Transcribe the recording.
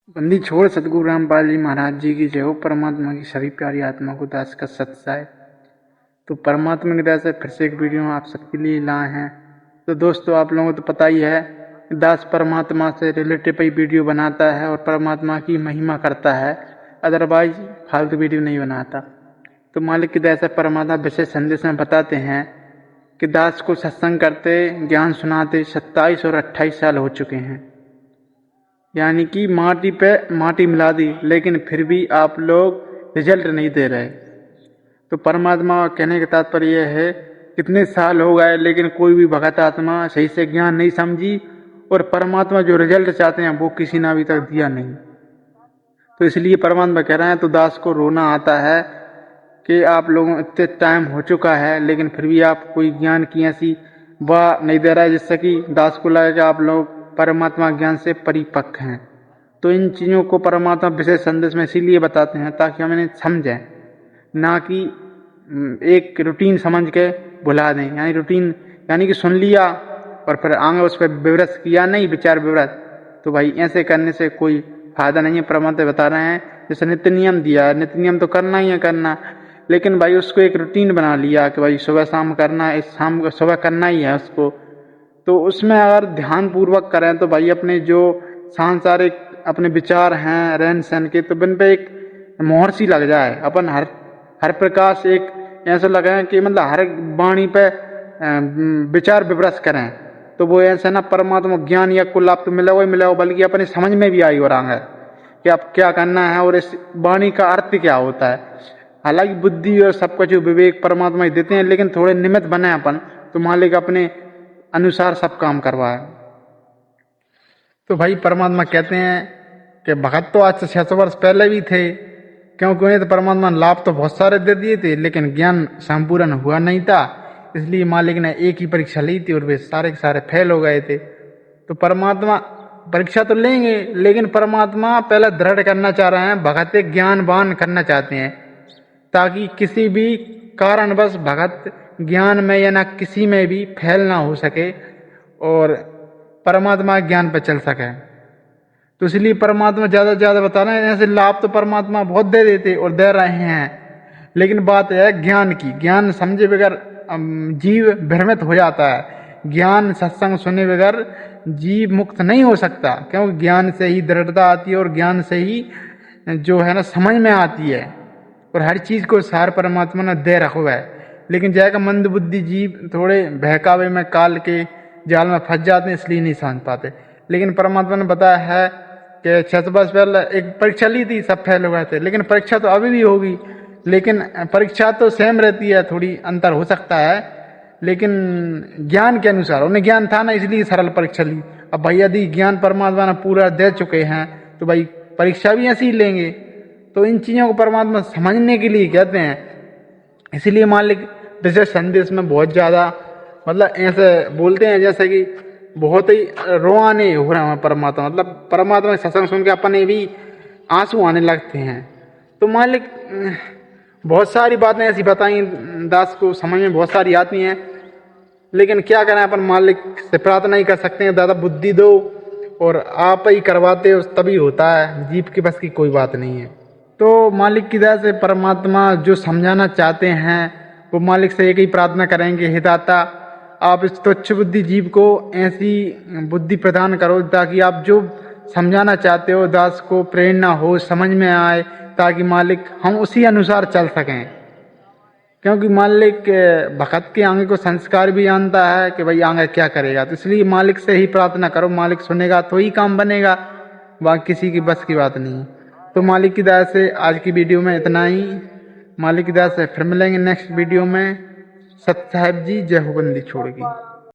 बंदी छोड़ सतगुरु रामपाल जी महाराज जी की जय हो। परमात्मा की सभी प्यारी आत्मा को दास का सत्साय। तो परमात्मा की दया से फिर से एक वीडियो आप सबके लिए लाए हैं। तो दोस्तों, आप लोगों को तो पता ही है कि दास परमात्मा से रिलेटेड ही वीडियो बनाता है और परमात्मा की महिमा करता है, अदरवाइज फालतू वीडियो नहीं बनाता। तो मालिक की दया से परमात्मा विशेष संदेश में बताते हैं कि दास को सत्संग करते, ज्ञान सुनाते 27 और 28 साल हो चुके हैं। यानी कि माटी पे माटी मिला दी, लेकिन फिर भी आप लोग रिजल्ट नहीं दे रहे। तो परमात्मा कहने का तात्पर्य यह है, कितने साल हो गए लेकिन कोई भी भगत आत्मा सही से ज्ञान नहीं समझी, और परमात्मा जो रिजल्ट चाहते हैं वो किसी ने अभी तक दिया नहीं। तो इसलिए परमात्मा कह रहे हैं, तो दास को रोना आता है कि आप लोगों इतने टाइम हो चुका है लेकिन फिर भी आप कोई ज्ञान की ऐसी वाह नहीं दे रहा है जिससे कि दास को लगे कि आप लोग परमात्मा ज्ञान से परिपक्व हैं। तो इन चीज़ों को परमात्मा विशेष संदेश में इसीलिए बताते हैं ताकि हम इन्हें समझें, ना कि एक रूटीन समझ के भुला दें। यानी रूटीन यानी कि सुन लिया और फिर आगे उस पर विवृत किया नहीं, विचार विवृत। तो भाई ऐसे करने से कोई फायदा नहीं है। परमात्मा बता रहे हैं जैसे नित्य नियम दिया है, नित्य नियम तो करना ही है करना, लेकिन भाई उसको एक रूटीन बना लिया कि भाई सुबह शाम करना है, इस शाम को सुबह करना ही है उसको। तो उसमें अगर ध्यान पूर्वक करें तो भाई अपने जो सांसारिक अपने विचार हैं रहन सहन के, तो बिन पे एक मोहर सी लग जाए। अपन हर प्रकार से एक ऐसा लगे कि मतलब हर वाणी पे विचार विवरस करें, तो वो ऐसे ना परमात्मा ज्ञान या कुल लाभ तो मिला ही मिला, बल्कि अपने समझ में भी आई और आगे कि अब क्या करना है और इस वाणी का अर्थ क्या होता है। हालांकि बुद्धि और सब कुछ विवेक परमात्मा ही देते हैं, लेकिन थोड़े निमित्त बने अपन, तो मालिक अपने अनुसार सब काम करवाए। तो भाई परमात्मा कहते हैं कि भगत तो आज से 600 वर्ष पहले भी थे, क्योंकि उन्हें तो परमात्मा ने लाभ तो बहुत सारे दे दिए थे, लेकिन ज्ञान संपूर्ण हुआ नहीं था। इसलिए मालिक ने एक ही परीक्षा ली थी और वे सारे के सारे फेल हो गए थे। तो परमात्मा परीक्षा तो लेंगे, लेकिन परमात्मा पहले दृढ़ करना चाह रहे हैं, भगत ज्ञानवान करना चाहते हैं, ताकि किसी भी कारणवश भगत ज्ञान में या ना किसी में भी फेल ना हो सके और परमात्मा ज्ञान पर चल सके। तो इसलिए परमात्मा ज़्यादा से ज़्यादा बता रहे हैं। ऐसे लाभ तो परमात्मा बहुत दे देते और दे रहे हैं, लेकिन बात है ज्ञान की। ज्ञान समझे बगैर जीव भ्रमित हो जाता है। ज्ञान सत्संग सुने बगैर जीव मुक्त नहीं हो सकता, क्योंकि ज्ञान से ही दृढ़ता आती है और ज्ञान से ही जो है ना समझ में आती है, और हर चीज़ को सार परमात्मा ने दे रखा है। लेकिन जाएगा मंद बुद्धि जीव थोड़े बहकावे में काल के जाल में फंस जाते हैं, इसलिए नहीं समझ पाते। लेकिन परमात्मा ने बताया है कि 600 वर्ष पहले एक परीक्षा ली थी, सब फेल हो गए थे, लेकिन परीक्षा तो अभी भी होगी। लेकिन परीक्षा तो सेम रहती है, थोड़ी अंतर हो सकता है, लेकिन ज्ञान के अनुसार उन्हें ज्ञान था ना, इसलिए सरल परीक्षा ली। अब भाई यदि ज्ञान परमात्मा ने पूरा दे चुके हैं तो भाई परीक्षा भी ऐसी ही लेंगे। तो इन चीज़ों को परमात्मा समझने के लिए कहते हैं। इसीलिए मालिक विशेष संदेश में बहुत ज़्यादा मतलब ऐसे बोलते हैं जैसे कि बहुत ही रोआने हो रहा है परमात्मा। मतलब परमात्मा सत्संग सुन के अपने भी आंसू आने लगते हैं। तो मालिक बहुत सारी बातें ऐसी बताई दास को, समझ में बहुत सारी आती हैं, लेकिन क्या करें, अपन मालिक से प्रार्थना ही कर सकते हैं, दादा बुद्धि दो, और आप ही करवाते हो तभी होता है, जीव के बस की कोई बात नहीं है। तो मालिक की दया से परमात्मा जो समझाना चाहते हैं वो मालिक से एक ही प्रार्थना करेंगे, हे दाता आप इस तुच्छ बुद्धि जीव को ऐसी बुद्धि प्रदान करो ताकि आप जो समझाना चाहते हो दास को प्रेरणा हो, समझ में आए, ताकि मालिक हम उसी अनुसार चल सकें। क्योंकि मालिक भगत के आगे को संस्कार भी जानता है कि भाई आगे क्या करेगा। तो इसलिए मालिक से ही प्रार्थना करो, मालिक सुनेगा तो ही काम बनेगा, बाकी किसी की बस की बात नहीं। तो मालिक की दया से आज की वीडियो में इतना ही। मालिक की दया से फिर मिलेंगे नेक्स्ट वीडियो में। सत साहेब जी, जय हो बंदी छोड़ की।